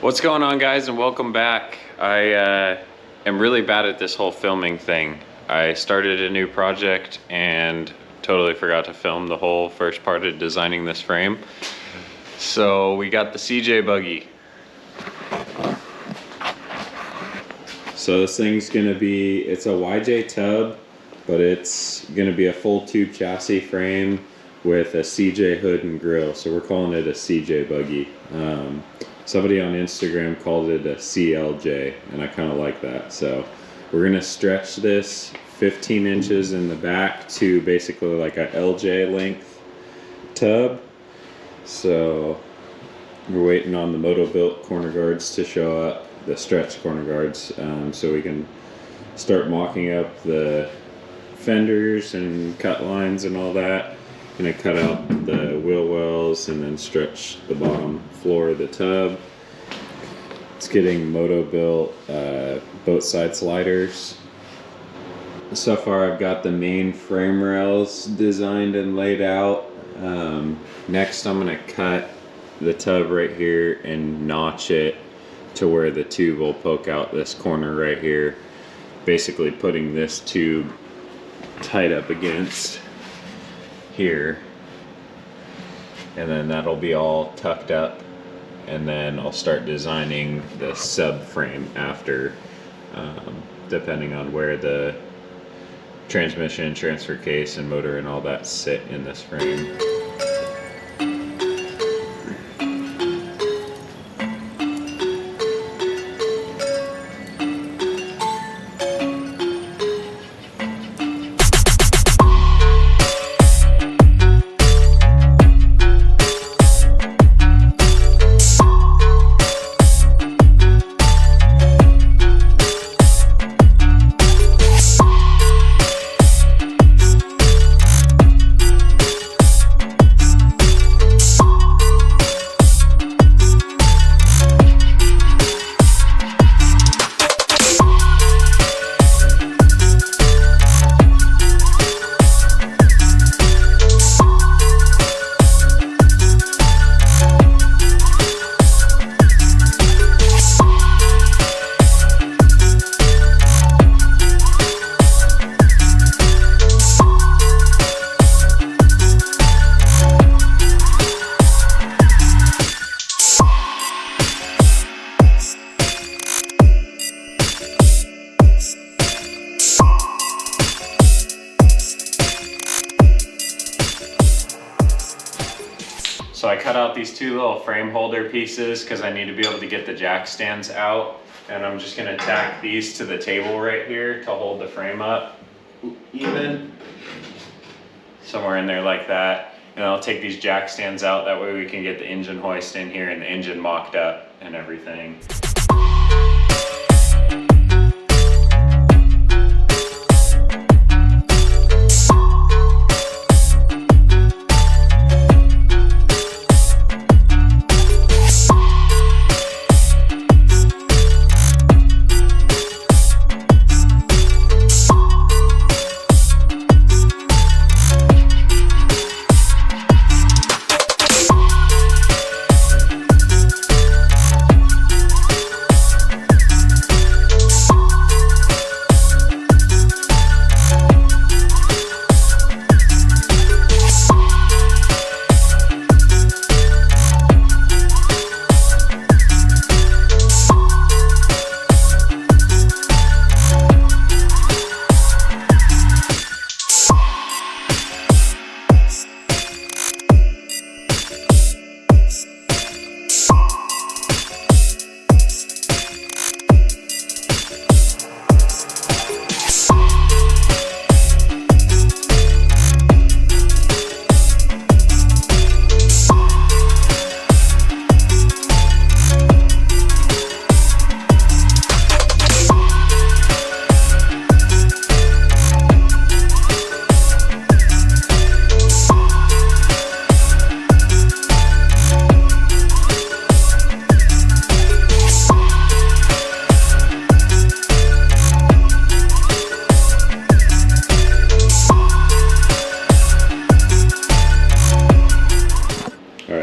What's going on, guys, and welcome back. I am really bad at this whole filming thing. I started a new project and totally forgot to film the whole first part of designing this frame. So we got the CJ Buggy. So this thing's gonna be, it's a YJ tub, but it's gonna be a full tube chassis frame with a CJ hood and grill. So we're calling it a CJ Buggy. Somebody on Instagram called it a CLJ, and I kind of like that. So we're gonna stretch this 15 inches in the back to basically like a LJ length tub. So we're waiting on the Moto-Built corner guards to show up, the stretch corner guards, so we can start mocking up the fenders and cut lines and all that. Gonna cut out the wheel wells and then stretch the bottom floor of the tub. It's getting Moto-Built boat side sliders. So far I've got the main frame rails designed and laid out. Next I'm gonna cut the tub right here and notch it to where the tube will poke out this corner right here. Basically putting this tube tight up against here, and then that'll be all tucked up, and then I'll start designing the subframe after, depending on where the transmission, transfer case, and motor and all that sit in this frame. So I cut out these two little frame holder pieces because I need to be able to get the jack stands out, and I'm just gonna tack these to the table right here to hold the frame up even, somewhere in there like that. And I'll take these jack stands out, that way we can get the engine hoist in here and the engine mocked up and everything.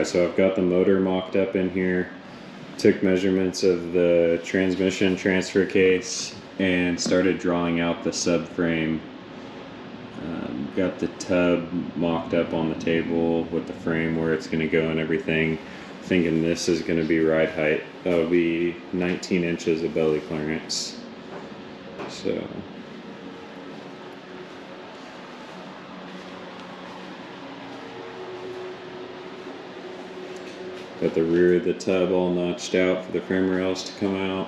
So I've got the motor mocked up in here. Took measurements of the transmission transfer case and started drawing out the subframe. Got the tub mocked up on the table with the frame where it's going to go and everything. Thinking this is going to be ride height. That'll be 19 inches of belly clearance. So got the rear of the tub all notched out for the frame rails to come out.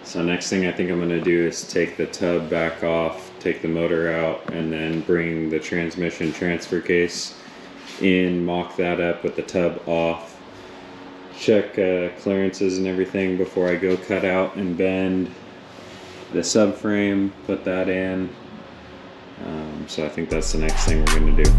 So next thing I think I'm going to do is take the tub back off, take the motor out, and then bring the transmission transfer case in, mock that up with the tub off, check clearances and everything before I go cut out and bend the subframe, put that in. So I think that's the next thing we're going to do.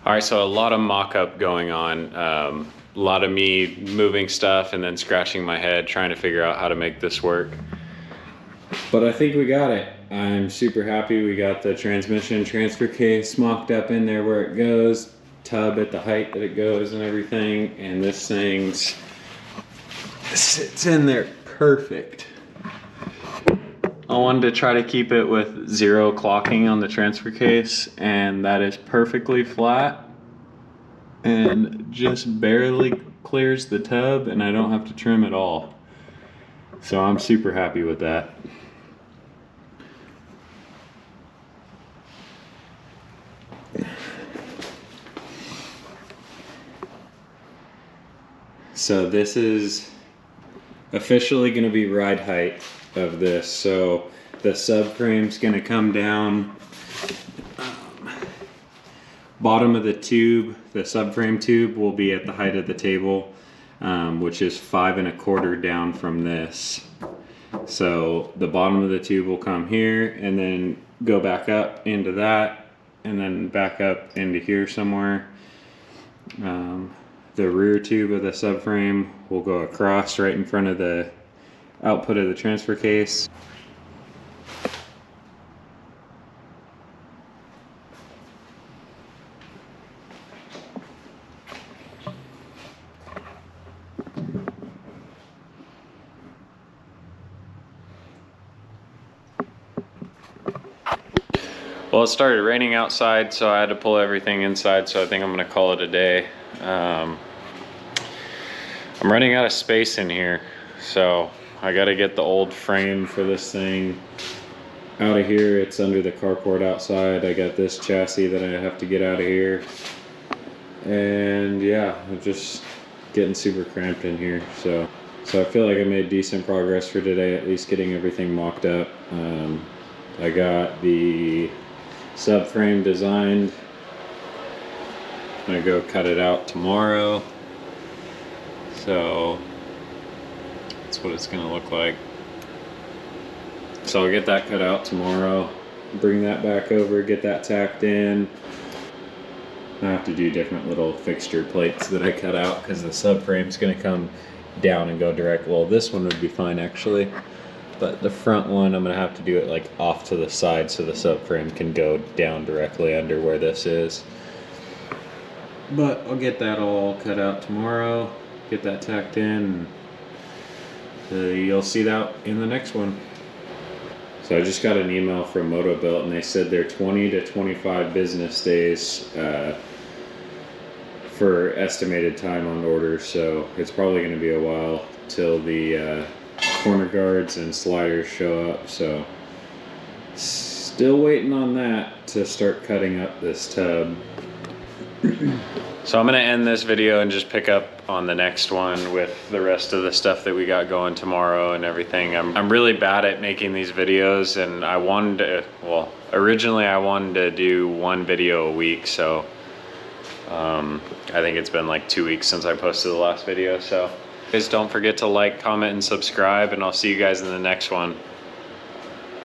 All right, so a lot of mock-up going on. A lot of me moving stuff and then scratching my head trying to figure out how to make this work. But I think we got it. I'm super happy we got the transmission transfer case mocked up in there where it goes, tub at the height that it goes and everything, and this thing's sits in there perfect. I wanted to try to keep it with zero clocking on the transfer case, and that is perfectly flat and just barely clears the tub, and I don't have to trim at all. So I'm super happy with that. So this is officially going to be ride height of this. So the subframe's going to come down. Bottom of the tube, the subframe tube will be at the height of the table, which is 5 1/4 down from this. So the bottom of the tube will come here and then go back up into that and then back up into here somewhere. The rear tube of the subframe will go across right in front of the output of the transfer case. Well, it started raining outside, so I had to pull everything inside, so I think I'm gonna call it a day. I'm running out of space in here, so I gotta get the old frame for this thing out of here. It's under the carport outside. I got this chassis that I have to get out of here. And yeah, I'm just getting super cramped in here. So I feel like I made decent progress for today, at least getting everything mocked up. I got the subframe designed. I'm gonna go cut it out tomorrow. So that's what it's gonna look like. So I'll get that cut out tomorrow, bring that back over, get that tacked in. I have to do different little fixture plates that I cut out because the subframe's gonna come down and go direct. Well, this one would be fine actually, but the front one I'm gonna have to do it like off to the side so the subframe can go down directly under where this is. But I'll get that all cut out tomorrow, get that tacked in. You'll see that in the next one. So I just got an email from Motobuilt and they said they're 20 to 25 business days for estimated time on orders. So it's probably going to be a while till the corner guards and sliders show up. So still waiting on that to start cutting up this tub. So I'm going to end this video and just pick up on the next one with the rest of the stuff that we got going tomorrow and everything. I'm really bad at making these videos, and I wanted to, well, originally I wanted to do one video a week, so I think it's been like 2 weeks since I posted the last video. So guys, don't forget to like, comment, and subscribe, and I'll see you guys in the next one.